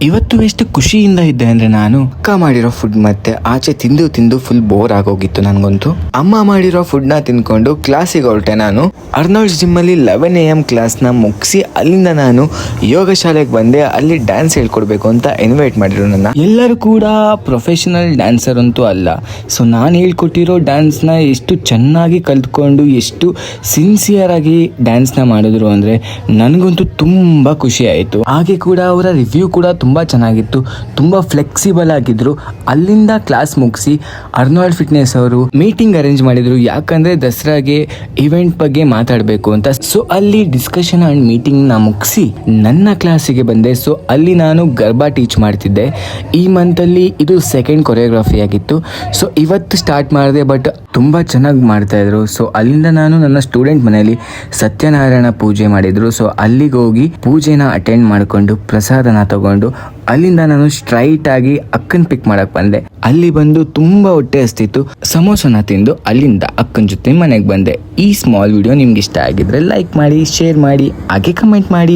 ಇವತ್ತು ಎಷ್ಟು ಖುಷಿಯಿಂದ ಇದ್ದೆ ಅಂದ್ರೆ ನಾನು ಅಕ್ಕ ಮಾಡಿರೋ ಫುಡ್ ಮತ್ತೆ ಆಚೆ ತಿಂದು ತಿಂದು ಫುಲ್ ಬೋರ್ ಆಗೋಗಿತ್ತು ನನಗಂತೂ. ಅಮ್ಮ ಮಾಡಿರೋ ಫುಡ್ ನ ತಿನ್ಕೊಂಡು ಕ್ಲಾಸಿಗೆ ಹೊರಟೆ ನಾನು. ಅರ್ನಾಲ್ಡ್ಸ್ ಜಿಮ್ ಅಲ್ಲಿ 11 AM ಕ್ಲಾಸ್ ನ ಮುಗಿಸಿ ಅಲ್ಲಿಂದ ನಾನು ಯೋಗ ಶಾಲೆಗೆ ಬಂದೆ. ಅಲ್ಲಿ ಡ್ಯಾನ್ಸ್ ಹೇಳ್ಕೊಡ್ಬೇಕು ಅಂತ ಇನ್ವೈಟ್ ಮಾಡಿದ್ರು ನನ್ನ. ಎಲ್ಲರೂ ಕೂಡ ಪ್ರೊಫೆಷನಲ್ ಡ್ಯಾನ್ಸರ್ ಅಂತೂ ಅಲ್ಲ. ಸೊ ನಾನು ಹೇಳ್ಕೊಟ್ಟಿರೋ ಡ್ಯಾನ್ಸ್ ನ ಎಷ್ಟು ಚೆನ್ನಾಗಿ ಕಲ್ತ್ಕೊಂಡು ಎಷ್ಟು ಸಿನ್ಸಿಯರ್ ಆಗಿ ಡ್ಯಾನ್ಸ್ ನ ಮಾಡಿದ್ರು ಅಂದ್ರೆ ನನಗಂತೂ ತುಂಬಾ ಖುಷಿ ಆಯ್ತು. ಹಾಗೆ ಕೂಡ ಅವರ ರಿವ್ಯೂ ಕೂಡ ತುಂಬ ಚೆನ್ನಾಗಿತ್ತು, ತುಂಬ ಫ್ಲೆಕ್ಸಿಬಲ್ ಆಗಿದ್ರು. ಅಲ್ಲಿಂದ ಕ್ಲಾಸ್ ಮುಗಿಸಿ ಅರ್ನಾಲ್ಡ್ ಫಿಟ್ನೆಸ್ ಅವರು ಮೀಟಿಂಗ್ ಅರೇಂಜ್ ಮಾಡಿದ್ರು, ಯಾಕಂದರೆ ದಸರಾಗೆ ಇವೆಂಟ್ ಬಗ್ಗೆ ಮಾತಾಡಬೇಕು ಅಂತ. ಸೊ ಅಲ್ಲಿ ಡಿಸ್ಕಷನ್ ಆ್ಯಂಡ್ ಮೀಟಿಂಗ್ನ ಮುಗಿಸಿ ನನ್ನ ಕ್ಲಾಸಿಗೆ ಬಂದೆ. ಸೊ ಅಲ್ಲಿ ನಾನು ಗರ್ಬಾ ಟೀಚ್ ಮಾಡ್ತಿದ್ದೆ. ಈ ಮಂತಲ್ಲಿ ಇದು ಸೆಕೆಂಡ್ ಕೊರಿಯೋಗ್ರಫಿ ಆಗಿತ್ತು. ಸೊ ಇವತ್ತು ಸ್ಟಾರ್ಟ್ ಮಾಡಿದೆ, ಬಟ್ ತುಂಬ ಚೆನ್ನಾಗಿ ಮಾಡ್ತಾಯಿದ್ರು. ಸೊ ಅಲ್ಲಿಂದ ನಾನು ನನ್ನ ಸ್ಟೂಡೆಂಟ್ ಮನೆಯಲ್ಲಿ ಸತ್ಯನಾರಾಯಣ ಪೂಜೆ ಮಾಡಿದ್ರು. ಸೊ ಅಲ್ಲಿಗೆ ಹೋಗಿ ಪೂಜೆನ ಅಟೆಂಡ್ ಮಾಡಿಕೊಂಡು ಪ್ರಸಾದನ ತಗೊಂಡು ಅಲ್ಲಿಂದ ನಾನು ಸ್ಟ್ರೈಟ್ ಆಗಿ ಅಕ್ಕನ್ ಪಿಕ್ ಮಾಡಕ್ ಬಂದೆ. ಅಲ್ಲಿ ಬಂದು ತುಂಬಾ ಹೊಟ್ಟೆ ಹಸ್ತಿತ್ತು, ಸಮೋಸನ ತಿಂದು ಅಲ್ಲಿಂದ ಅಕ್ಕನ ಜೊತೆ ಮನೆಗೆ ಬಂದೆ. ಈ ಸ್ಮಾಲ್ ವಿಡಿಯೋ ನಿಮ್ಗೆ ಇಷ್ಟ ಆಗಿದ್ರೆ ಲೈಕ್ ಮಾಡಿ, ಶೇರ್ ಮಾಡಿ, ಹಾಗೆ ಕಮೆಂಟ್ ಮಾಡಿ.